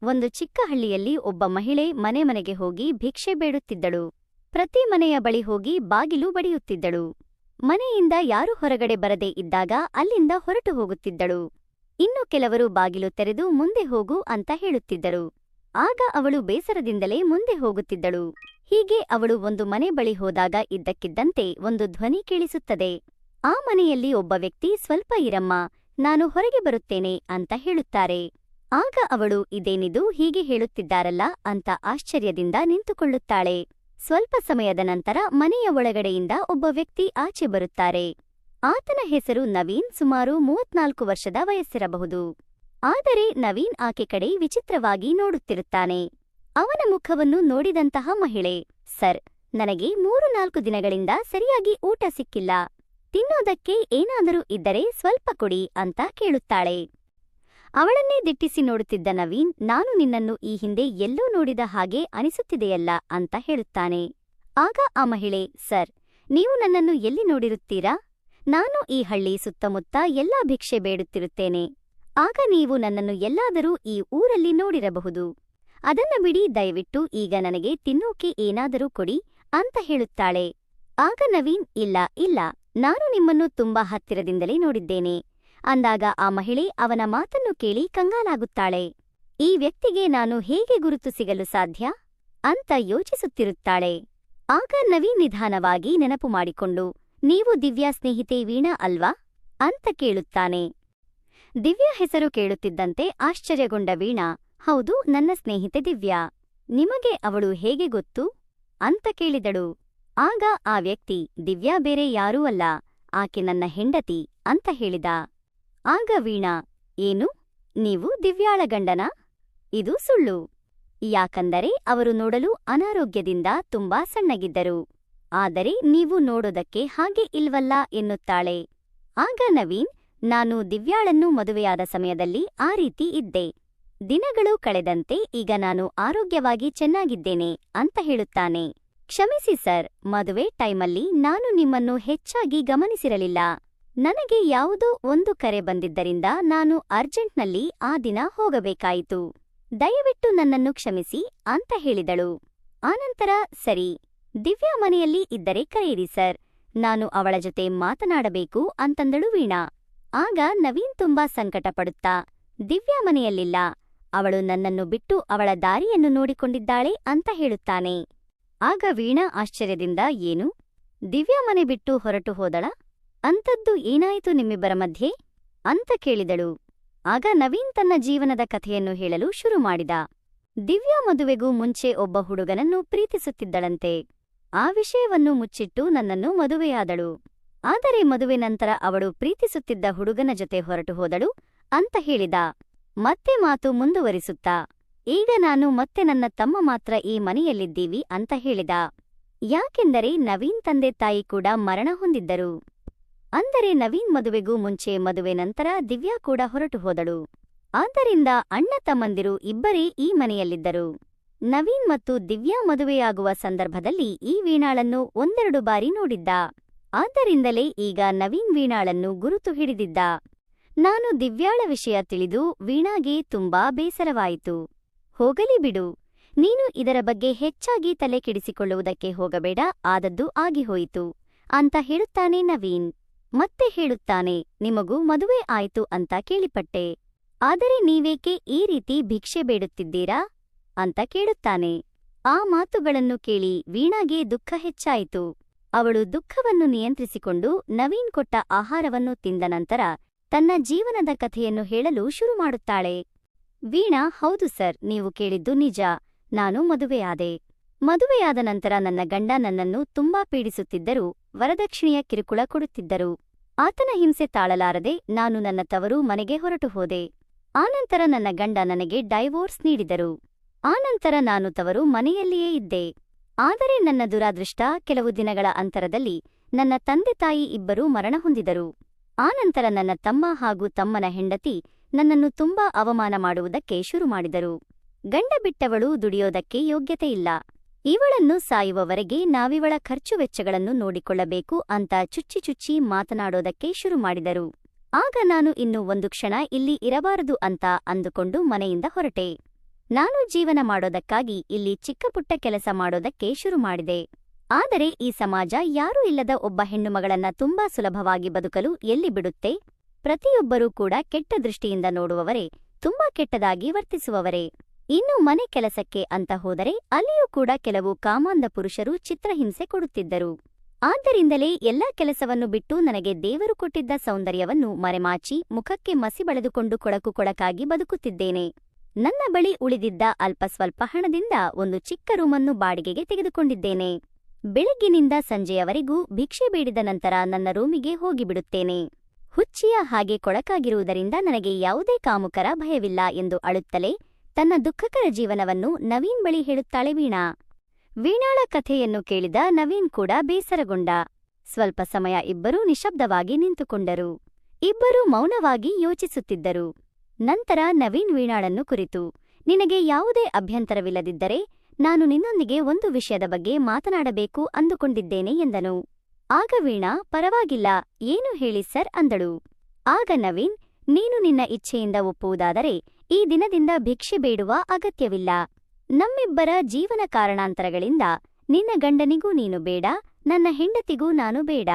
ಒಂದು ಚಿಕ್ಕ ಹಳ್ಳಿಯಲ್ಲಿ ಒಬ್ಬ ಮಹಿಳೆ ಮನೆ ಮನೆಗೆ ಹೋಗಿ ಭಿಕ್ಷೆ ಬೇಡುತ್ತಿದ್ದಳು. ಪ್ರತಿ ಮನೆಯ ಬಳಿ ಹೋಗಿ ಬಾಗಿಲು ಬಡಿಯುತ್ತಿದ್ದಳು. ಮನೆಯಿಂದ ಯಾರೂ ಹೊರಗಡೆ ಬರದೇ ಇದ್ದಾಗ ಅಲ್ಲಿಂದ ಹೊರಟು ಹೋಗುತ್ತಿದ್ದಳು. ಇನ್ನು ಕೆಲವರು ಬಾಗಿಲು ತೆರೆದು ಮುಂದೆ ಹೋಗು ಅಂತ ಹೇಳುತ್ತಿದ್ದರು. ಆಗ ಅವಳು ಬೇಸರದಿಂದಲೇ ಮುಂದೆ ಹೋಗುತ್ತಿದ್ದಳು. ಹೀಗೆ ಅವಳು ಒಂದು ಮನೆ ಬಳಿ ಹೋದಾಗ ಇದ್ದಕ್ಕಿದ್ದಂತೆ ಒಂದು ಧ್ವನಿ ಕೇಳಿಸುತ್ತದೆ. ಆ ಮನೆಯಲ್ಲಿ ಒಬ್ಬ ವ್ಯಕ್ತಿ ಸ್ವಲ್ಪ ಇರಮ್ಮ, ನಾನು ಹೊರಗೆ ಬರುತ್ತೇನೆ ಅಂತ ಹೇಳುತ್ತಾರೆ. ಆಗ ಅವಳು ಇದೇನಿದು ಹೀಗೆ ಹೇಳುತ್ತಿದ್ದಾರಲ್ಲ ಅಂತ ಆಶ್ಚರ್ಯದಿಂದ ನಿಂತುಕೊಳ್ಳುತ್ತಾಳೆ. ಸ್ವಲ್ಪ ಸಮಯದ ನಂತರ ಮನೆಯ ಒಳಗಡೆಯಿಂದ ಒಬ್ಬ ವ್ಯಕ್ತಿ ಆಚೆ ಬರುತ್ತಾರೆ. ಆತನ ಹೆಸರು ನವೀನ್, ಸುಮಾರು 34 ವರ್ಷದ ವಯಸ್ಸಿರಬಹುದು. ಆದರೆ ನವೀನ್ ಆಕೆ ಕಡೆ ವಿಚಿತ್ರವಾಗಿ ನೋಡುತ್ತಿರುತ್ತಾನೆ. ಅವನ ಮುಖವನ್ನು ನೋಡಿದಂತಹ ಮಹಿಳೆ, ಸರ್, ನನಗೆ 3-4 ದಿನಗಳಿಂದ ಸರಿಯಾಗಿ ಊಟ ಸಿಕ್ಕಿಲ್ಲ. ತಿನ್ನೋದಕ್ಕೆ ಏನಾದರೂ ಇದ್ದರೆ ಸ್ವಲ್ಪ ಕೊಡಿ ಅಂತ ಕೇಳುತ್ತಾಳೆ. ಅವಳನ್ನೇ ದಿಟ್ಟಿಸಿ ನೋಡುತ್ತಿದ್ದ ನವೀನ್, ನಾನು ನಿನ್ನನ್ನು ಈ ಹಿಂದೆ ಎಲ್ಲೋ ನೋಡಿದ ಹಾಗೆ ಅನಿಸುತ್ತಿದೆಯಲ್ಲ ಅಂತ ಹೇಳುತ್ತಾನೆ. ಆಗ ಆ ಮಹಿಳೆ, ಸರ್, ನೀವು ನನ್ನನ್ನು ಎಲ್ಲಿ ನೋಡಿರುತ್ತೀರಾ? ನಾನು ಈ ಹಳ್ಳಿ ಸುತ್ತಮುತ್ತ ಎಲ್ಲಾ ಭಿಕ್ಷೆ ಬೇಡುತ್ತಿರುತ್ತೇನೆ. ಆಗ ನೀವು ನನ್ನನ್ನು ಎಲ್ಲಾದರೂ ಈ ಊರಲ್ಲಿ ನೋಡಿರಬಹುದು. ಅದನ್ನ ಬಿಡಿ, ದಯವಿಟ್ಟು ಈಗ ನನಗೆ ತಿನ್ನೋಕೆ ಏನಾದರೂ ಕೊಡಿ ಅಂತ ಹೇಳುತ್ತಾಳೆ. ಆಗ ನವೀನ್, ಇಲ್ಲ, ನಾನು ನಿಮ್ಮನ್ನು ತುಂಬಾ ಹತ್ತಿರದಿಂದಲೇ ನೋಡಿದ್ದೇನೆ ಅಂದಾಗ ಆ ಮಹಿಳೆ ಅವನ ಮಾತನ್ನು ಕೇಳಿ ಕಂಗಾಲಾಗುತ್ತಾಳೆ. ಈ ವ್ಯಕ್ತಿಗೆ ನಾನು ಹೇಗೆ ಗುರುತು ಸಿಗಲು ಸಾಧ್ಯ ಅಂತ ಯೋಚಿಸುತ್ತಿರುತ್ತಾಳೆ. ಆಗ ನವೀನ್ ನಿಧಾನವಾಗಿ ನೆನಪು ಮಾಡಿಕೊಂಡು, ನೀವು ದಿವ್ಯಾ ಸ್ನೇಹಿತೆ ವೀಣಾ ಅಲ್ವಾ ಅಂತ ಕೇಳುತ್ತಾನೆ. ದಿವ್ಯಾ ಹೆಸರು ಕೇಳುತ್ತಿದ್ದಂತೆ ಆಶ್ಚರ್ಯಗೊಂಡ ವೀಣಾ, ಹೌದು, ನನ್ನ ಸ್ನೇಹಿತೆ ದಿವ್ಯಾ. ನಿಮಗೆ ಅವಳು ಹೇಗೆ ಗೊತ್ತು ಅಂತ ಕೇಳಿದಳು. ಆಗ ಆ ವ್ಯಕ್ತಿ, ದಿವ್ಯಾ ಬೇರೆ ಯಾರೂ ಅಲ್ಲ, ಆಕೆ ನನ್ನ ಹೆಂಡತಿ ಅಂತ ಹೇಳಿದ. ಆಗ ವೀಣಾ, ಏನು, ನೀವು ದಿವ್ಯಾಳ ಗಂಡನಾ? ಇದು ಸುಳ್ಳು. ಯಾಕಂದರೆ ಅವರು ನೋಡಲು ಅನಾರೋಗ್ಯದಿಂದ ತುಂಬಾ ಸಣ್ಣಗಿದ್ದರು. ಆದರೆ ನೀವು ನೋಡೋದಕ್ಕೆ ಹಾಗೆ ಇಲ್ವಲ್ಲ ಎನ್ನುತ್ತಾಳೆ. ಆಗ ನವೀನ್, ನಾನು ದಿವ್ಯಾಳನ್ನು ಮದುವೆಯಾದ ಸಮಯದಲ್ಲಿ ಆ ರೀತಿ ಇದ್ದೆ. ದಿನಗಳು ಕಳೆದಂತೆ ಈಗ ನಾನು ಆರೋಗ್ಯವಾಗಿ ಚೆನ್ನಾಗಿದ್ದೇನೆ ಅಂತ ಹೇಳುತ್ತಾನೆ. ಕ್ಷಮಿಸಿ ಸರ್, ಮದುವೆ ಟೈಮಲ್ಲಿ ನಾನು ನಿಮ್ಮನ್ನು ಹೆಚ್ಚಾಗಿ ಗಮನಿಸಿರಲಿಲ್ಲ. ನನಗೆ ಯಾವುದೋ ಒಂದು ಕರೆ ಬಂದಿದ್ದರಿಂದ ನಾನು ಅರ್ಜೆಂಟ್ನಲ್ಲಿ ಆ ದಿನ ಹೋಗಬೇಕಾಯಿತು. ದಯವಿಟ್ಟು ನನ್ನನ್ನು ಕ್ಷಮಿಸಿ ಅಂತ ಹೇಳಿದಳು. ಆನಂತರ, ಸರಿ, ದಿವ್ಯಾ ಮನೆಯಲ್ಲಿ ಇದ್ದರೆ ಕರೆಯಿರಿ ಸರ್, ನಾನು ಅವಳ ಜೊತೆ ಮಾತನಾಡಬೇಕು ಅಂತಂದಳು ವೀಣಾ. ಆಗ ನವೀನ್ ತುಂಬಾ ಸಂಕಟಪಡುತ್ತಾ, ದಿವ್ಯಾ ಮನೆಯಲ್ಲಿಲ್ಲ, ಅವಳು ನನ್ನನ್ನು ಬಿಟ್ಟು ಅವಳ ದಾರಿಯನ್ನು ನೋಡಿಕೊಂಡಿದ್ದಾಳೆ ಅಂತ ಹೇಳುತ್ತಾನೆ. ಆಗ ವೀಣಾ ಆಶ್ಚರ್ಯದಿಂದ, ಏನು, ದಿವ್ಯಾ ಮನೆ ಬಿಟ್ಟು ಹೊರಟು ಹೋದಳ? ಅಂಥದ್ದು ಏನಾಯಿತು ನಿಮ್ಮಿಬ್ಬರ ಮಧ್ಯೆ ಅಂತ ಕೇಳಿದಳು. ಆಗ ನವೀನ್ ತನ್ನ ಜೀವನದ ಕಥೆಯನ್ನು ಹೇಳಲು ಶುರು ಮಾಡಿದ. ದಿವ್ಯಾ ಮದುವೆಗೂ ಮುಂಚೆ ಒಬ್ಬ ಹುಡುಗನನ್ನು ಪ್ರೀತಿಸುತ್ತಿದ್ದಳಂತೆ. ಆ ವಿಷಯವನ್ನು ಮುಚ್ಚಿಟ್ಟು ನನ್ನನ್ನು ಮದುವೆಯಾದಳು. ಆದರೆ ಮದುವೆ ನಂತರ ಅವಳು ಪ್ರೀತಿಸುತ್ತಿದ್ದ ಹುಡುಗನ ಜೊತೆ ಹೊರಟು ಹೋದಳು ಅಂತ ಹೇಳಿದ. ಮತ್ತೆ ಮಾತು ಮುಂದುವರಿಸುತ್ತಾ, ಈಗ ನಾನು ಮತ್ತೆ ನನ್ನ ತಮ್ಮ ಮಾತ್ರ ಈ ಮನೆಯಲ್ಲಿದ್ದೀವಿ ಅಂತ ಹೇಳಿದ. ಯಾಕೆಂದರೆ ನವೀನ್ ತಂದೆ ತಾಯಿ ಕೂಡ ಮರಣ ಹೊಂದಿದ್ದರು. ಅಂದರೆ ನವೀನ್ ಮದುವೆಗೂ ಮುಂಚೆ, ಮದುವೆ ನಂತರ ದಿವ್ಯಾ ಕೂಡ ಹೊರಟು ಹೋದಳು. ಆದ್ದರಿಂದ ಅಣ್ಣ ತಮ್ಮಂದಿರು ಇಬ್ಬರೇ ಈ ಮನೆಯಲ್ಲಿದ್ದರು. ನವೀನ್ ಮತ್ತು ದಿವ್ಯಾ ಮದುವೆಯಾಗುವ ಸಂದರ್ಭದಲ್ಲಿ ಈ ವೀಣಾಳನ್ನು 1-2 ಬಾರಿ ನೋಡಿದ್ದ. ಆದ್ದರಿಂದಲೇ ಈಗ ನವೀನ್ ವೀಣಾಳನ್ನು ಗುರುತು ಹಿಡಿದಿದ್ದ. ನಾನು ದಿವ್ಯಾಳ ವಿಷಯ ತಿಳಿದು ವೀಣಾಗೆ ತುಂಬಾ ಬೇಸರವಾಯಿತು. ಹೋಗಲಿ ಬಿಡು, ನೀನು ಇದರ ಬಗ್ಗೆ ಹೆಚ್ಚಾಗಿ ತಲೆ ಕೆಡಿಸಿಕೊಳ್ಳುವುದಕ್ಕೆ ಹೋಗಬೇಡ, ಆದದ್ದು ಆಗಿಹೋಯಿತು ಅಂತ ಹೇಳುತ್ತಾನೆ ನವೀನ್. ಮತ್ತೆ ಹೇಳುತ್ತಾನೆ, ನಿಮಗೂ ಮದುವೆ ಆಯ್ತು ಅಂತ ಕೇಳಿಪಟ್ಟೆ. ಆದರೆ ನೀವೇಕೆ ಈ ರೀತಿ ಭಿಕ್ಷೆ ಬೇಡುತ್ತಿದ್ದೀರಾ ಅಂತ ಕೇಳುತ್ತಾನೆ. ಆ ಮಾತುಗಳನ್ನು ಕೇಳಿ ವೀಣಾಗೆ ದುಃಖ ಹೆಚ್ಚಾಯಿತು. ಅವಳು ದುಃಖವನ್ನು ನಿಯಂತ್ರಿಸಿಕೊಂಡು ನವೀನ್ ಕೊಟ್ಟ ಆಹಾರವನ್ನು ತಿಂದ ನಂತರ ತನ್ನ ಜೀವನದ ಕಥೆಯನ್ನು ಹೇಳಲು ಶುರು ಮಾಡುತ್ತಾಳೆ. ವೀಣಾ, ಹೌದು ಸರ್, ನೀವು ಕೇಳಿದ್ದು ನಿಜ. ನಾನು ಮದುವೆಯಾದೆ. ಮದುವೆಯಾದ ನಂತರ ನನ್ನ ಗಂಡ ನನ್ನನ್ನು ತುಂಬಾ ಪೀಡಿಸುತ್ತಿದ್ದರು, ವರದಕ್ಷಿಣೆಯ ಕಿರುಕುಳ ಕೊಡುತ್ತಿದ್ದರು. ಆತನ ಹಿಂಸೆ ತಾಳಲಾರದೆ ನಾನು ನನ್ನ ತವರು ಮನೆಗೆ ಹೊರಟು ಹೋದೆ. ಆನಂತರ ನನ್ನ ಗಂಡ ನನಗೆ ಡೈವೋರ್ಸ್ ನೀಡಿದರು. ಆನಂತರ ನಾನು ತವರು ಮನೆಯಲ್ಲಿಯೇ ಇದ್ದೆ. ಆದರೆ ನನ್ನ ದುರಾದೃಷ್ಟ, ಕೆಲವು ದಿನಗಳ ಅಂತರದಲ್ಲಿ ನನ್ನ ತಂದೆ ತಾಯಿ ಇಬ್ಬರೂ ಮರಣ ಹೊಂದಿದರು. ಆನಂತರ ನನ್ನ ತಮ್ಮ ಹಾಗೂ ತಮ್ಮನ ಹೆಂಡತಿ ನನ್ನನ್ನು ತುಂಬಾ ಅವಮಾನ ಮಾಡುವುದಕ್ಕೆ ಶುರು ಮಾಡಿದರು. ಗಂಡ ಬಿಟ್ಟವಳು ದುಡಿಯೋದಕ್ಕೆ ಯೋಗ್ಯತೆ ಇಲ್ಲ, ಇವಳನ್ನು ಸಾಯುವವರೆಗೆ ನಾವಿವಳ ಖರ್ಚು ವೆಚ್ಚಗಳನ್ನು ನೋಡಿಕೊಳ್ಳಬೇಕು ಅಂತ ಚುಚ್ಚಿ ಮಾತನಾಡೋದಕ್ಕೆ ಶುರು ಮಾಡಿದರು. ಆಗ ನಾನು ಇನ್ನು ಒಂದು ಕ್ಷಣ ಇಲ್ಲಿ ಇರಬಾರದು ಅಂತ ಅಂದುಕೊಂಡು ಮನೆಯಿಂದ ಹೊರಟೆ. ನಾನು ಜೀವನ ಮಾಡೋದಕ್ಕಾಗಿ ಇಲ್ಲಿ ಚಿಕ್ಕಪುಟ್ಟ ಕೆಲಸ ಮಾಡೋದಕ್ಕೆ ಶುರು ಮಾಡಿದೆ. ಆದರೆ ಈ ಸಮಾಜ ಯಾರೂ ಇಲ್ಲದ ಒಬ್ಬ ಹೆಣ್ಣುಮಗಳನ್ನ ತುಂಬಾ ಸುಲಭವಾಗಿ ಬದುಕಲು ಎಲ್ಲಿ ಬಿಡುತ್ತೆ? ಪ್ರತಿಯೊಬ್ಬರೂ ಕೂಡ ಕೆಟ್ಟ ದೃಷ್ಟಿಯಿಂದ ನೋಡುವವರೇ, ತುಂಬಾ ಕೆಟ್ಟದಾಗಿ ವರ್ತಿಸುವವರೇ. ಇನ್ನು ಮನೆ ಕೆಲಸಕ್ಕೆ ಅಂತ ಹೋದರೆ ಅಲ್ಲಿಯೂ ಕೂಡ ಕೆಲವು ಕಾಮಾಂಧ ಪುರುಷರು ಚಿತ್ರಹಿಂಸೆ ಕೊಡುತ್ತಿದ್ದರು. ಆದ್ದರಿಂದಲೇ ಎಲ್ಲಾ ಕೆಲಸವನ್ನು ಬಿಟ್ಟು ನನಗೆ ದೇವರು ಕೊಟ್ಟಿದ್ದ ಸೌಂದರ್ಯವನ್ನು ಮರೆಮಾಚಿ ಮುಖಕ್ಕೆ ಮಸಿ ಬಳೆದುಕೊಂಡು ಕೊಳಕಾಗಿ ಬದುಕುತ್ತಿದ್ದೇನೆ. ನನ್ನ ಬಳಿ ಉಳಿದಿದ್ದ ಅಲ್ಪ ಸ್ವಲ್ಪ ಹಣದಿಂದ ಒಂದು ಚಿಕ್ಕ ರೂಮನ್ನು ಬಾಡಿಗೆಗೆ ತೆಗೆದುಕೊಂಡಿದ್ದೇನೆ. ಬೆಳಗ್ಗಿನಿಂದ ಸಂಜೆಯವರೆಗೂ ಭಿಕ್ಷೆ ಬೇಡಿದ ನಂತರ ನನ್ನ ರೂಮಿಗೆ ಹೋಗಿಬಿಡುತ್ತೇನೆ. ಹುಚ್ಚಿಯ ಹಾಗೆ ಕೊಳಕಾಗಿರುವುದರಿಂದ ನನಗೆ ಯಾವುದೇ ಕಾಮುಕರ ಭಯವಿಲ್ಲ ಎಂದು ಅಳುತ್ತಲೇ ತನ್ನ ದುಃಖಕರ ಜೀವನವನ್ನು ನವೀನ್ ಬಳಿ ಹೇಳುತ್ತಾಳೆ ವೀಣಾ. ವೀಣಾಳ ಕಥೆಯನ್ನು ಕೇಳಿದ ನವೀನ್ ಕೂಡ ಬೇಸರಗೊಂಡ. ಸ್ವಲ್ಪ ಸಮಯ ಇಬ್ಬರೂ ನಿಶ್ಶಬ್ದವಾಗಿ ನಿಂತುಕೊಂಡರು. ಇಬ್ಬರೂ ಮೌನವಾಗಿ ಯೋಚಿಸುತ್ತಿದ್ದರು. ನಂತರ ನವೀನ್ ವೀಣಾಳನ್ನು ಕುರಿತು, ನಿನಗೆ ಯಾವುದೇ ಅಭ್ಯಂತರವಿಲ್ಲದಿದ್ದರೆ ನಾನು ನಿನ್ನೊಂದಿಗೆ ಒಂದು ವಿಷಯದ ಬಗ್ಗೆ ಮಾತನಾಡಬೇಕು ಅಂದುಕೊಂಡಿದ್ದೇನೆ ಎಂದನು. ಆಗ ವೀಣಾ, ಪರವಾಗಿಲ್ಲ, ಏನು ಹೇಳಿ ಸರ್ ಅಂದಳು. ಆಗ ನವೀನ್, ನೀನು ನಿನ್ನ ಇಚ್ಛೆಯಿಂದ ಒಪ್ಪುವುದಾದರೆ ಈ ದಿನದಿಂದ ಭಿಕ್ಷೆ ಬೇಡುವ ಅಗತ್ಯವಿಲ್ಲ. ನಮ್ಮಿಬ್ಬರ ಜೀವನ ಕಾರಣಾಂತರಗಳಿಂದ ನಿನ್ನ ಗಂಡನಿಗೂ ನೀನು ಬೇಡ, ನನ್ನ ಹೆಂಡತಿಗೂ ನಾನು ಬೇಡ.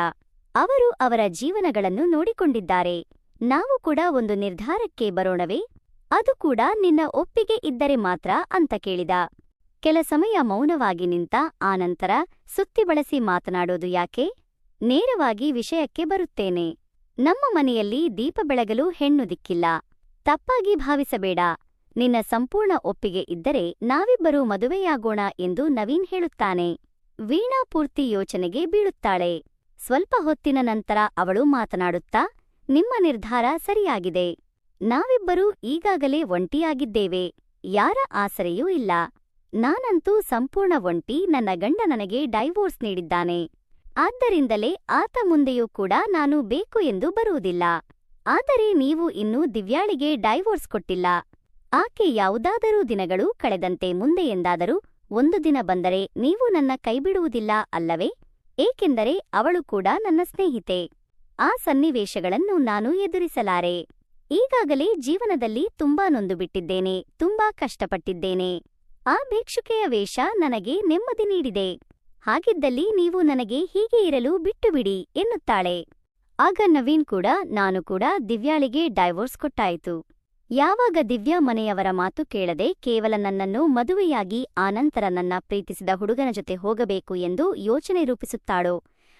ಅವರು ಅವರ ಜೀವನಗಳನ್ನು ನೋಡಿಕೊಂಡಿದ್ದಾರೆ. ನಾವು ಕೂಡ ಒಂದು ನಿರ್ಧಾರಕ್ಕೆ ಬರೋಣವೇ? ಅದು ಕೂಡ ನಿನ್ನ ಒಪ್ಪಿಗೆ ಇದ್ದರೆ ಮಾತ್ರ ಅಂತ ಕೇಳಿದ. ಕೆಲ ಸಮಯ ಮೌನವಾಗಿ ನಿಂತ. ಆನಂತರ ಸುತ್ತಿ ಬಳಸಿ ಮಾತನಾಡೋದು ಯಾಕೆ? ನೇರವಾಗಿ ವಿಷಯಕ್ಕೆ ಬರುತ್ತೇನೆ. ನಮ್ಮ ಮನೆಯಲ್ಲಿ ದೀಪ ಬೆಳಗಲು ಹೆಣ್ಣು ದಿಕ್ಕಿಲ್ಲ. ತಪ್ಪಾಗಿ ಭಾವಿಸಬೇಡ. ನಿನ್ನ ಸಂಪೂರ್ಣ ಒಪ್ಪಿಗೆ ಇದ್ದರೆ ನಾವಿಬ್ಬರೂ ಮದುವೆಯಾಗೋಣ ಎಂದು ನವೀನ್ ಹೇಳುತ್ತಾನೆ. ವೀಣಾ ಪೂರ್ತಿ ಯೋಚನೆಗೆ ಬೀಳುತ್ತಾಳೆ. ಸ್ವಲ್ಪ ಹೊತ್ತಿನ ನಂತರ ಅವಳು ಮಾತನಾಡುತ್ತಾ, ನಿಮ್ಮ ನಿರ್ಧಾರ ಸರಿಯಾಗಿದೆ. ನಾವಿಬ್ಬರೂ ಈಗಾಗಲೇ ಒಂಟಿಯಾಗಿದ್ದೇವೆ. ಯಾರ ಆಸರೆಯೂ ಇಲ್ಲ. ನಾನಂತೂ ಸಂಪೂರ್ಣ ಒಂಟಿ. ನನ್ನ ಗಂಡ ನನಗೆ ಡೈವೋರ್ಸ್ ನೀಡಿದ್ದಾನೆ. ಆದ್ದರಿಂದಲೇ ಆತ ಮುಂದೆಯೂ ಕೂಡ ನಾನು ಬೇಕು ಎಂದು ಬರುವುದಿಲ್ಲ. ಆದರೆ ನೀವು ಇನ್ನೂ ದಿವ್ಯಾಳಿಗೆ ಡೈವೋರ್ಸ್ ಕೊಟ್ಟಿಲ್ಲ. ಆಕೆ ಯಾವುದಾದರೂ ದಿನಗಳು ಕಳೆದಂತೆ ಮುಂದೆ ಎಂದಾದರೂ ಒಂದು ದಿನ ಬಂದರೆ ನೀವು ನನ್ನ ಕೈಬಿಡುವುದಿಲ್ಲ ಅಲ್ಲವೇ? ಏಕೆಂದರೆ ಅವಳು ಕೂಡ ನನ್ನ ಸ್ನೇಹಿತೆ. ಆ ಸನ್ನಿವೇಶಗಳನ್ನು ನಾನು ಎದುರಿಸಲಾರೆ. ಈಗಾಗಲೇ ಜೀವನದಲ್ಲಿ ತುಂಬಾ ನೊಂದು ಬಿಟ್ಟಿದ್ದೇನೆ, ತುಂಬಾ ಕಷ್ಟಪಟ್ಟಿದ್ದೇನೆ. ಆ ಭಿಕ್ಷುಕೆಯ ವೇಷ ನನಗೆ ನೆಮ್ಮದಿ ನೀಡಿದೆ. ಹಾಗಿದ್ದಲ್ಲಿ ನೀವು ನನಗೆ ಹೀಗೆ ಇರಲು ಬಿಟ್ಟುಬಿಡಿ ಎನ್ನುತ್ತಾಳೆ. ಆಗ ನವೀನ್ ಕೂಡ, ನಾನು ಕೂಡ ದಿವ್ಯಾಳಿಗೆ ಡೈವೋರ್ಸ್ ಕೊಟ್ಟಾಯಿತು. ಯಾವಾಗ ದಿವ್ಯಾ ಮನೆಯವರ ಮಾತು ಕೇಳದೆ ಕೇವಲ ನನ್ನನ್ನು ಮದುವೆಯಾಗಿ ಆನಂತರ ನನ್ನ ಪ್ರೀತಿಸಿದ ಹುಡುಗನ ಜೊತೆ ಹೋಗಬೇಕು ಎಂದು ಯೋಚನೆ ರೂಪಿಸುತ್ತಾಳೋ,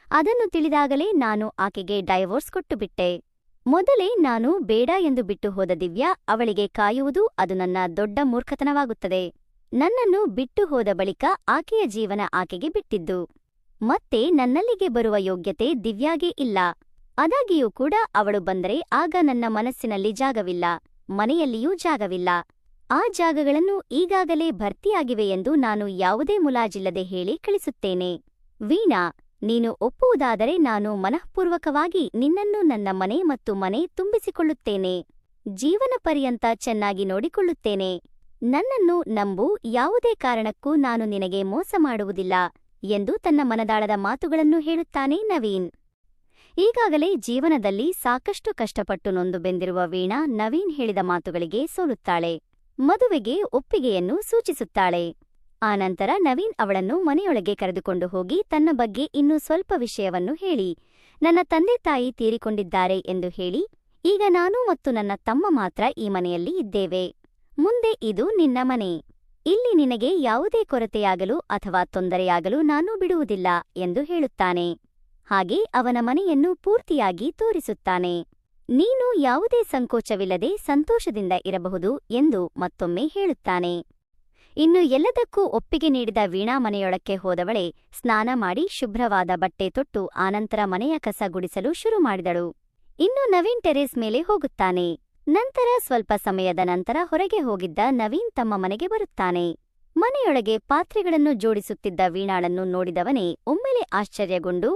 ಅದನ್ನು ತಿಳಿದಾಗಲೇ ನಾನು ಆಕೆಗೆ ಡೈವೋರ್ಸ್ ಕೊಟ್ಟುಬಿಟ್ಟೆ. ಮೊದಲೇ ನಾನು ಬೇಡ ಎಂದು ಬಿಟ್ಟು ಹೋದ ದಿವ್ಯಾ ಅವಳಿಗೆ ಕಾಯುವುದು ಅದು ನನ್ನ ದೊಡ್ಡ ಮೂರ್ಖತನವಾಗುತ್ತದೆ. ನನ್ನನ್ನು ಬಿಟ್ಟು ಹೋದ ಬಳಿಕ ಆಕೆಯ ಜೀವನ ಆಕೆಗೆ ಬಿಟ್ಟಿದ್ದು. ಮತ್ತೆ ನನ್ನಲ್ಲಿಗೆ ಬರುವ ಯೋಗ್ಯತೆ ದಿವ್ಯಾಗೆ ಇಲ್ಲ. ಆದಾಗಿಯೂ ಕೂಡ ಅವಳು ಬಂದರೆ ಆಗ ನನ್ನ ಮನಸ್ಸಿನಲ್ಲಿ ಜಾಗವಿಲ್ಲ, ಮನೆಯಲ್ಲಿಯೂ ಜಾಗವಿಲ್ಲ. ಆ ಜಾಗಗಳನ್ನು ಈಗಾಗಲೇ ಭರ್ತಿಯಾಗಿವೆ ಎಂದು ನಾನು ಯಾವುದೇ ಮುಲಾಜಿಲ್ಲದೆ ಹೇಳಿ ಕಳಿಸುತ್ತೇನೆ. ವೀಣಾ, ನೀನು ಒಪ್ಪುವುದಾದರೆ ನಾನು ಮನಃಪೂರ್ವಕವಾಗಿ ನಿನ್ನನ್ನು ನನ್ನ ಮನೆ ತುಂಬಿಸಿಕೊಳ್ಳುತ್ತೇನೆ. ಜೀವನ ಪರ್ಯಂತ ಚೆನ್ನಾಗಿ ನೋಡಿಕೊಳ್ಳುತ್ತೇನೆ. ನನ್ನನ್ನು ನಂಬು, ಯಾವುದೇ ಕಾರಣಕ್ಕೂ ನಾನು ನಿನಗೆ ಮೋಸ ಮಾಡುವುದಿಲ್ಲ ಎಂದು ತನ್ನ ಮನದಾಳದ ಮಾತುಗಳನ್ನು ಹೇಳುತ್ತಾನೆ ನವೀನ್. ಈಗಾಗಲೇ ಜೀವನದಲ್ಲಿ ಸಾಕಷ್ಟು ಕಷ್ಟಪಟ್ಟು ನೊಂದು ಬೆಂದಿರುವ ವೀಣಾ ನವೀನ್ ಹೇಳಿದ ಮಾತುಗಳಿಗೆ ಸೋಲುತ್ತಾಳೆ. ಮದುವೆಗೆ ಒಪ್ಪಿಗೆಯನ್ನು ಸೂಚಿಸುತ್ತಾಳೆ. ಆನಂತರ ನವೀನ್ ಅವಳನ್ನು ಮನೆಯೊಳಗೆ ಕರೆದುಕೊಂಡು ಹೋಗಿ ತನ್ನ ಬಗ್ಗೆ ಇನ್ನೂ ಸ್ವಲ್ಪ ವಿಷಯವನ್ನು ಹೇಳಿ, ನನ್ನ ತಂದೆ ತಾಯಿ ತೀರಿಕೊಂಡಿದ್ದಾರೆ ಎಂದು ಹೇಳಿ, ಈಗ ನಾನು ಮತ್ತು ನನ್ನ ತಮ್ಮ ಮಾತ್ರ ಈ ಮನೆಯಲ್ಲಿ ಇದ್ದೇವೆ. ಮುಂದೆ ಇದು ನಿನ್ನ ಮನೆ. ಇಲ್ಲಿ ನಿನಗೆ ಯಾವುದೇ ಕೊರತೆಯಾಗಲು ಅಥವಾ ತೊಂದರೆಯಾಗಲು ನಾನು ಬಿಡುವುದಿಲ್ಲ ಎಂದು ಹೇಳುತ್ತಾನೆ. ಹಾಗೆ ಅವನ ಮನೆಯನ್ನು ಪೂರ್ತಿಯಾಗಿ ತೋರಿಸುತ್ತಾನೆ. ನೀನು ಯಾವುದೇ ಸಂಕೋಚವಿಲ್ಲದೆ ಸಂತೋಷದಿಂದ ಇರಬಹುದು ಎಂದು ಮತ್ತೊಮ್ಮೆ ಹೇಳುತ್ತಾನೆ. ಇನ್ನು ಎಲ್ಲದಕ್ಕೂ ಒಪ್ಪಿಗೆ ನೀಡಿದ ವೀಣಾ ಮನೆಯೊಳಕ್ಕೆ ಹೋದವಳೆ ಸ್ನಾನ ಮಾಡಿ ಶುಭ್ರವಾದ ಬಟ್ಟೆ ತೊಟ್ಟು ಆನಂತರ ಮನೆಯ ಕಸ ಗುಡಿಸಲು ಶುರು ಮಾಡಿದಳು. ಇನ್ನು ನವೀನ್ ಟೆರೇಸ್ ಮೇಲೆ ಹೋಗುತ್ತಾನೆ. ನಂತರ ಸ್ವಲ್ಪ ಸಮಯದ ನಂತರ ಹೊರಗೆ ಹೋಗಿದ್ದ ನವೀನ್ ತಮ್ಮ ಮನೆಗೆ ಬರುತ್ತಾನೆ. ಮನೆಯೊಳಗೆ ಪಾತ್ರೆಗಳನ್ನು ಜೋಡಿಸುತ್ತಿದ್ದ ವೀಣಾಳನ್ನು ನೋಡಿದವನೇ ಒಮ್ಮೆಲೆ ಆಶ್ಚರ್ಯಗೊಂಡು,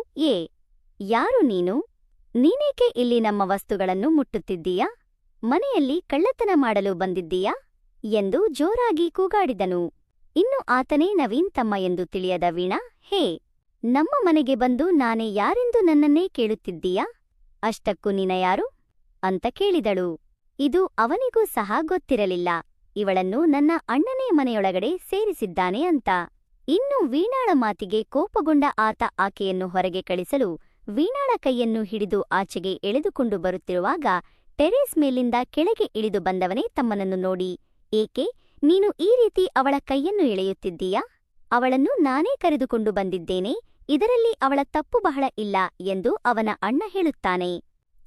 ಯಾರು ನೀನು? ನೀನೇಕೆ ಇಲ್ಲಿ ನಮ್ಮ ವಸ್ತುಗಳನ್ನು ಮುಟ್ಟುತ್ತಿದ್ದೀಯಾ? ಮನೆಯಲ್ಲಿ ಕಳ್ಳತನ ಮಾಡಲು ಬಂದಿದ್ದೀಯಾ ಎಂದು ಜೋರಾಗಿ ಕೂಗಾಡಿದನು. ಇನ್ನು ಆತನೇ ನವೀನ್ ತಮ್ಮ ಎಂದು ತಿಳಿಯದ ವೀಣಾ, ನಮ್ಮ ಮನೆಗೆ ಬಂದು ನಾನೇ ಯಾರೆಂದು ನನ್ನನ್ನೇ ಕೇಳುತ್ತಿದ್ದೀಯಾ? ಅಷ್ಟಕ್ಕೂ ನೀನ ಯಾರು ಅಂತ ಕೇಳಿದಳು. ಇದು ಅವನಿಗೂ ಸಹ ಗೊತ್ತಿರಲಿಲ್ಲ. ಇವಳನ್ನು ನನ್ನ ಅಣ್ಣನೇ ಮನೆಯೊಳಗಡೆ ಸೇರಿಸಿದ್ದಾನೆ ಅಂತ. ಇನ್ನು ವೀಣಾಳ ಮಾತಿಗೆ ಕೋಪಗೊಂಡ ಆತ ಆಕೆಯನ್ನು ಹೊರಗೆ ಕಳಿಸಲು ವೀಣಾಳ ಕೈಯನ್ನು ಹಿಡಿದು ಆಚೆಗೆ ಎಳೆದುಕೊಂಡು ಬರುತ್ತಿರುವಾಗ ಟೆರೇಸ್ ಮೇಲಿಂದ ಕೆಳಗೆ ಇಳಿದು ಬಂದವನೇ ತಮ್ಮನನ್ನು ನೋಡಿ, ಏಕೆ ನೀನು ಈ ರೀತಿ ಅವಳ ಕೈಯನ್ನು ಎಳೆಯುತ್ತಿದ್ದೀಯಾ? ಅವಳನ್ನು ನಾನೇ ಕರೆದುಕೊಂಡು ಬಂದಿದ್ದೇನೆ, ಇದರಲ್ಲಿ ಅವಳ ತಪ್ಪು ಬಹಳ ಇಲ್ಲ ಎಂದು ಅವನ ಅಣ್ಣ ಹೇಳುತ್ತಾನೆ.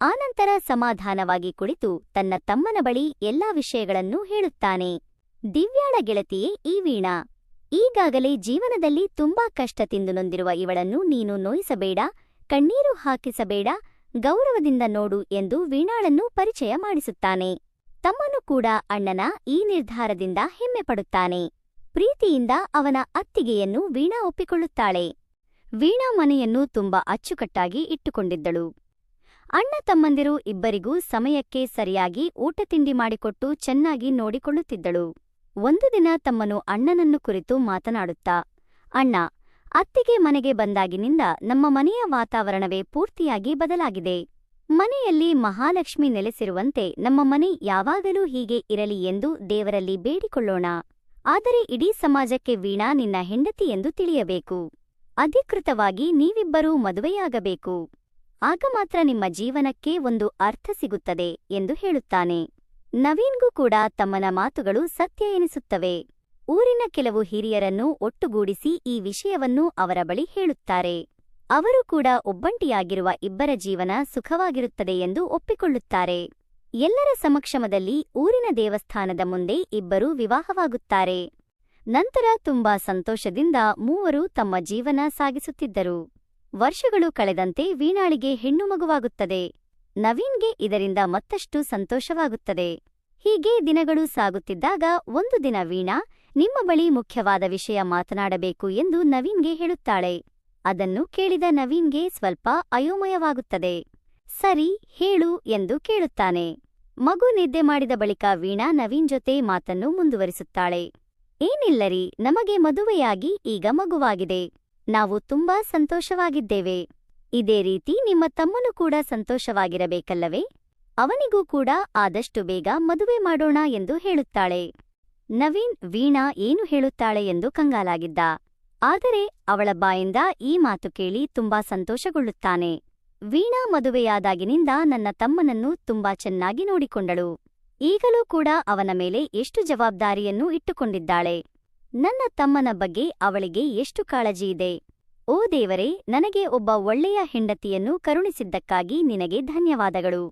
ಆನಂತರ ಸಮಾಧಾನವಾಗಿ ಕುಳಿತು ತನ್ನ ತಮ್ಮನ ಬಳಿ ಎಲ್ಲಾ ವಿಷಯಗಳನ್ನೂ ಹೇಳುತ್ತಾನೆ. ದಿವ್ಯಾಳ ಗೆಳತಿಯೇ ಈ ವೀಣಾ. ಈಗಾಗಲೇ ಜೀವನದಲ್ಲಿ ತುಂಬಾ ಕಷ್ಟ ತಿಂದು ನೊಂದಿರುವ ಇವಳನ್ನು ನೀನು ನೋಯಿಸಬೇಡ, ಕಣ್ಣೀರು ಹಾಕಿಸಬೇಡ, ಗೌರವದಿಂದ ನೋಡು ಎಂದು ವೀಣಾಳನ್ನು ಪರಿಚಯ ಮಾಡಿಸುತ್ತಾನೆ. ತಮ್ಮನು ಕೂಡ ಅಣ್ಣನ ಈ ನಿರ್ಧಾರದಿಂದ ಹೆಮ್ಮೆಪಡುತ್ತಾನೆ. ಪ್ರೀತಿಯಿಂದ ಅವನ ಅತ್ತಿಗೆಯನ್ನು ವೀಣಾ ಒಪ್ಪಿಕೊಳ್ಳುತ್ತಾಳೆ. ವೀಣಾ ಮನೆಯನ್ನು ತುಂಬಾ ಅಚ್ಚುಕಟ್ಟಾಗಿ ಇಟ್ಟುಕೊಂಡಿದ್ದಳು. ಅಣ್ಣ ತಮ್ಮಂದಿರು ಇಬ್ಬರಿಗೂ ಸಮಯಕ್ಕೆ ಸರಿಯಾಗಿ ಊಟ ತಿಂಡಿ ಮಾಡಿಕೊಟ್ಟು ಚೆನ್ನಾಗಿ ನೋಡಿಕೊಳ್ಳುತ್ತಿದ್ದಳು. ಒಂದು ದಿನ ತಮ್ಮನು ಅಣ್ಣನನ್ನು ಕುರಿತು ಮಾತನಾಡುತ್ತಾ, ಅಣ್ಣ, ಅತ್ತಿಗೆ ಮನೆಗೆ ಬಂದಾಗಿನಿಂದ ನಮ್ಮ ಮನೆಯ ವಾತಾವರಣವೇ ಪೂರ್ತಿಯಾಗಿ ಬದಲಾಗಿದೆ. ಮನೆಯಲ್ಲಿ ಮಹಾಲಕ್ಷ್ಮಿ ನೆಲೆಸಿರುವಂತೆ ನಮ್ಮ ಮನೆ ಯಾವಾಗಲೂ ಹೀಗೆ ಇರಲಿ ಎಂದು ದೇವರಲ್ಲಿ ಬೇಡಿಕೊಳ್ಳೋಣ. ಆದರೆ ಇಡೀ ಸಮಾಜಕ್ಕೆ ವೀಣಾ ನಿನ್ನ ಹೆಂಡತಿ ಎಂದು ತಿಳಿಯಬೇಕು. ಅಧಿಕೃತವಾಗಿ ನೀವಿಬ್ಬರೂ ಮದುವೆಯಾಗಬೇಕು. ಆಗ ಮಾತ್ರ ನಿಮ್ಮ ಜೀವನಕ್ಕೆ ಒಂದು ಅರ್ಥ ಸಿಗುತ್ತದೆ ಎಂದು ಹೇಳುತ್ತಾನೆ. ನವೀನ್ಗೂ ಕೂಡ ತಮ್ಮನ ಮಾತುಗಳು ಸತ್ಯ ಎನಿಸುತ್ತವೆ. ಊರಿನ ಕೆಲವು ಹಿರಿಯರನ್ನು ಒಟ್ಟುಗೂಡಿಸಿ ಈ ವಿಷಯವನ್ನು ಅವರ ಬಳಿ ಹೇಳುತ್ತಾರೆ. ಅವರು ಕೂಡ ಒಬ್ಬಂಟಿಯಾಗಿರುವ ಇಬ್ಬರ ಜೀವನ ಸುಖವಾಗಿರುತ್ತದೆ ಎಂದು ಒಪ್ಪಿಕೊಳ್ಳುತ್ತಾರೆ. ಎಲ್ಲರ ಸಮಕ್ಷಮದಲ್ಲಿ ಊರಿನ ದೇವಸ್ಥಾನದ ಮುಂದೆ ಇಬ್ಬರೂ ವಿವಾಹವಾಗುತ್ತಾರೆ. ನಂತರ ತುಂಬಾ ಸಂತೋಷದಿಂದ ಮೂವರು ತಮ್ಮ ಜೀವನ ಸಾಗಿಸುತ್ತಿದ್ದರು. ವರ್ಷಗಳು ಕಳೆದಂತೆ ವೀಣಾಳಿಗೆ ಹೆಣ್ಣು ಮಗುವಾಗುತ್ತದೆ. ನವೀನ್ಗೆ ಇದರಿಂದ ಮತ್ತಷ್ಟು ಸಂತೋಷವಾಗುತ್ತದೆ. ಹೀಗೆ ದಿನಗಳು ಸಾಗುತ್ತಿದ್ದಾಗ ಒಂದು ದಿನ ವೀಣಾ ನಿಮ್ಮ ಬಳಿ ಮುಖ್ಯವಾದ ವಿಷಯ ಮಾತನಾಡಬೇಕು ಎಂದು ನವೀನ್ಗೆ ಹೇಳುತ್ತಾಳೆ. ಅದನ್ನು ಕೇಳಿದ ನವೀನ್ಗೆ ಸ್ವಲ್ಪ ಅಯೋಮಯವಾಗುತ್ತದೆ. ಸರಿ, ಹೇಳು ಎಂದು ಕೇಳುತ್ತಾನೆ. ಮಗು ನಿದ್ದೆ ಮಾಡಿದ ಬಳಿಕ ವೀಣಾ ನವೀನ್ ಜೊತೆ ಮಾತನ್ನು ಮುಂದುವರಿಸುತ್ತಾಳೆ. ಏನಿಲ್ಲರಿ, ನಮಗೆ ಮದುವೆಯಾಗಿ ಈಗ ಮಗುವಾಗಿದೆ. ನಾವು ತುಂಬಾ ಸಂತೋಷವಾಗಿದ್ದೇವೆ. ಇದೇ ರೀತಿ ನಿಮ್ಮ ತಮ್ಮನು ಕೂಡ ಸಂತೋಷವಾಗಿರಬೇಕಲ್ಲವೇ? ಅವನಿಗೂ ಕೂಡ ಆದಷ್ಟು ಬೇಗ ಮದುವೆ ಮಾಡೋಣ ಎಂದು ಹೇಳುತ್ತಾಳೆ. ನವೀನ್ ವೀಣಾ ಏನು ಹೇಳುತ್ತಾಳೆ ಎಂದು ಕಂಗಾಲಾಗಿದ್ದ. ಆದರೆ ಅವಳ ಬಾಯಿಂದ ಈ ಮಾತು ಕೇಳಿ ತುಂಬಾ ಸಂತೋಷಗೊಳ್ಳುತ್ತಾನೆ. ವೀಣಾ ಮದುವೆಯಾದಾಗಿನಿಂದ ನನ್ನ ತಮ್ಮನನ್ನು ತುಂಬಾ ಚೆನ್ನಾಗಿ ನೋಡಿಕೊಂಡಳು. ಈಗಲೂ ಕೂಡ ಅವನ ಮೇಲೆ ಎಷ್ಟು ಜವಾಬ್ದಾರಿಯನ್ನು ಇಟ್ಟುಕೊಂಡಿದ್ದಾಳೆ. ನನ್ನ ತಮ್ಮನ ಬಗ್ಗೆ ಅವಳಿಗೆ ಎಷ್ಟು ಕಾಳಜಿ ಇದೆ. ಓ ದೇವರೇ, ನನಗೆ ಒಬ್ಬ ಒಳ್ಳೆಯ ಹೆಂಡತಿಯನ್ನು ಕರುಣಿಸಿದ್ದಕ್ಕಾಗಿ ನಿನಗೆ ಧನ್ಯವಾದಗಳು.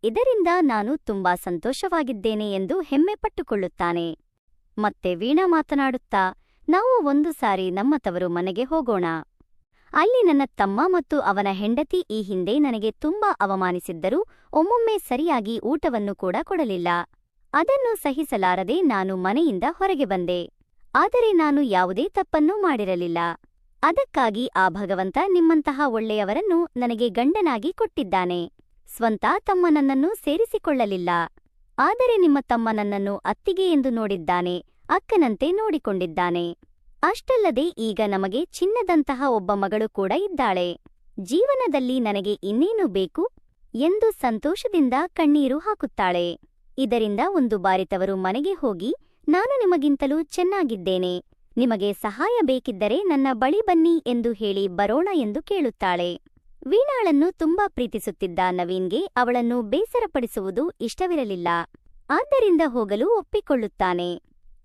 ಇದರಿಂದ ನಾನು ತುಂಬಾ ಸಂತೋಷವಾಗಿದ್ದೇನೆ ಎಂದು ಹೆಮ್ಮೆ ಪಟ್ಟುಕೊಳ್ಳುತ್ತಾನೆ. ಮತ್ತೆ ವೀಣಾ ಮಾತನಾಡುತ್ತಾ, ನಾವು ಒಂದು ಸಾರಿ ನಮ್ಮ ತವರು ಮನೆಗೆ ಹೋಗೋಣ. ಅಲ್ಲಿ ನನ್ನ ತಮ್ಮ ಮತ್ತು ಅವನ ಹೆಂಡತಿ ಈ ಹಿಂದೆ ನನಗೆ ತುಂಬಾ ಅವಮಾನಿಸಿದ್ದರೂ ಒಮ್ಮೊಮ್ಮೆ ಸರಿಯಾಗಿ ಊಟವನ್ನು ಕೂಡ ಕೊಡಲಿಲ್ಲ. ಅದನ್ನು ಸಹಿಸಲಾರದೆ ನಾನು ಮನೆಯಿಂದ ಹೊರಗೆ ಬಂದೆ. ಆದರೆ ನಾನು ಯಾವುದೇ ತಪ್ಪನ್ನೂ ಮಾಡಿರಲಿಲ್ಲ. ಅದಕ್ಕಾಗಿ ಆ ಭಗವಂತ ನಿಮ್ಮಂತಹ ಒಳ್ಳೆಯವರನ್ನು ನನಗೆ ಗಂಡನಾಗಿ ಕೊಟ್ಟಿದ್ದಾನೆ. ಸ್ವಂತ ತಮ್ಮ ನನ್ನನ್ನು ಸೇರಿಸಿಕೊಳ್ಳಲಿಲ್ಲ. ಆದರೆ ನಿಮ್ಮ ತಮ್ಮ ನನ್ನನ್ನು ಅತ್ತಿಗೆ ಎಂದು ನೋಡಿದ್ದಾನೆ, ಅಕ್ಕನಂತೆ ನೋಡಿಕೊಂಡಿದ್ದಾನೆ. ಅಷ್ಟಲ್ಲದೆ ಈಗ ನಮಗೆ ಚಿನ್ನದಂತಹ ಒಬ್ಬ ಮಗಳು ಕೂಡ ಇದ್ದಾಳೆ. ಜೀವನದಲ್ಲಿ ನನಗೆ ಇನ್ನೇನು ಬೇಕು ಎಂದು ಸಂತೋಷದಿಂದ ಕಣ್ಣೀರು ಹಾಕುತ್ತಾಳೆ. ಇದರಿಂದ ಒಂದು ಬಾರಿ ತವರು ಮನೆಗೆ ಹೋಗಿ, ನಾನು ನಿಮಗಿಂತಲೂ ಚೆನ್ನಾಗಿದ್ದೇನೆ, ನಿಮಗೆ ಸಹಾಯ ಬೇಕಿದ್ದರೆ ನನ್ನ ಬಳಿ ಬನ್ನಿ ಎಂದು ಹೇಳಿ ಬರೋಣ ಎಂದು ಕೇಳುತ್ತಾಳೆ. ವೀಣಾಳನ್ನು ತುಂಬಾ ಪ್ರೀತಿಸುತ್ತಿದ್ದ ನವೀನ್ಗೆ ಅವಳನ್ನು ಬೇಸರಪಡಿಸುವುದು ಇಷ್ಟವಿರಲಿಲ್ಲ. ಆದ್ದರಿಂದ ಹೋಗಲು ಒಪ್ಪಿಕೊಳ್ಳುತ್ತಾನೆ.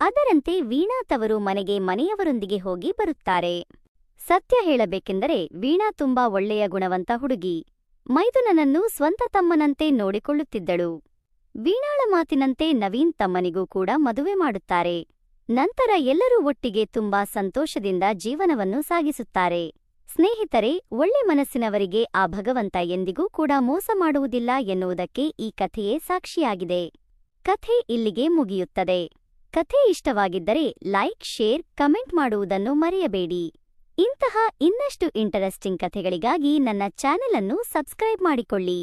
ಅದರಂತೆ ವೀಣಾ ತವರು ಮನೆಗೆ ಮನೆಯವರೊಂದಿಗೆ ಹೋಗಿ ಬರುತ್ತಾರೆ. ಸತ್ಯ ಹೇಳಬೇಕೆಂದರೆ ವೀಣಾ ತುಂಬಾ ಒಳ್ಳೆಯ ಗುಣವಂತ ಹುಡುಗಿ. ಮೈದುನನನ್ನು ಸ್ವಂತ ತಮ್ಮನಂತೆ ನೋಡಿಕೊಳ್ಳುತ್ತಿದ್ದಳು. ವೀಣಾಳ ಮಾತಿನಂತೆ ನವೀನ್ ತಮ್ಮನಿಗೂ ಕೂಡ ಮದುವೆ ಮಾಡುತ್ತಾರೆ. ನಂತರ ಎಲ್ಲರೂ ಒಟ್ಟಿಗೆ ತುಂಬಾ ಸಂತೋಷದಿಂದ ಜೀವನವನ್ನು ಸಾಗಿಸುತ್ತಾರೆ. ಸ್ನೇಹಿತರೆ, ಒಳ್ಳೆ ಮನಸ್ಸಿನವರಿಗೆ ಆ ಭಗವಂತ ಎಂದಿಗೂ ಕೂಡ ಮೋಸ ಮಾಡುವುದಿಲ್ಲ ಎನ್ನುವುದಕ್ಕೆ ಈ ಕಥೆಯೇ ಸಾಕ್ಷಿಯಾಗಿದೆ. ಕಥೆ ಇಲ್ಲಿಗೆ ಮುಗಿಯುತ್ತದೆ. ಕಥೆ ಇಷ್ಟವಾಗಿದ್ದರೆ ಲೈಕ್, ಶೇರ್, ಕಮೆಂಟ್ ಮಾಡುವುದನ್ನು ಮರೆಯಬೇಡಿ. ಇಂತಹ ಇನ್ನಷ್ಟು ಇಂಟರೆಸ್ಟಿಂಗ್ ಕಥೆಗಳಿಗಾಗಿ ನನ್ನ ಚಾನೆಲ್ ಅನ್ನು ಸಬ್ಸ್ಕ್ರೈಬ್ ಮಾಡಿಕೊಳ್ಳಿ.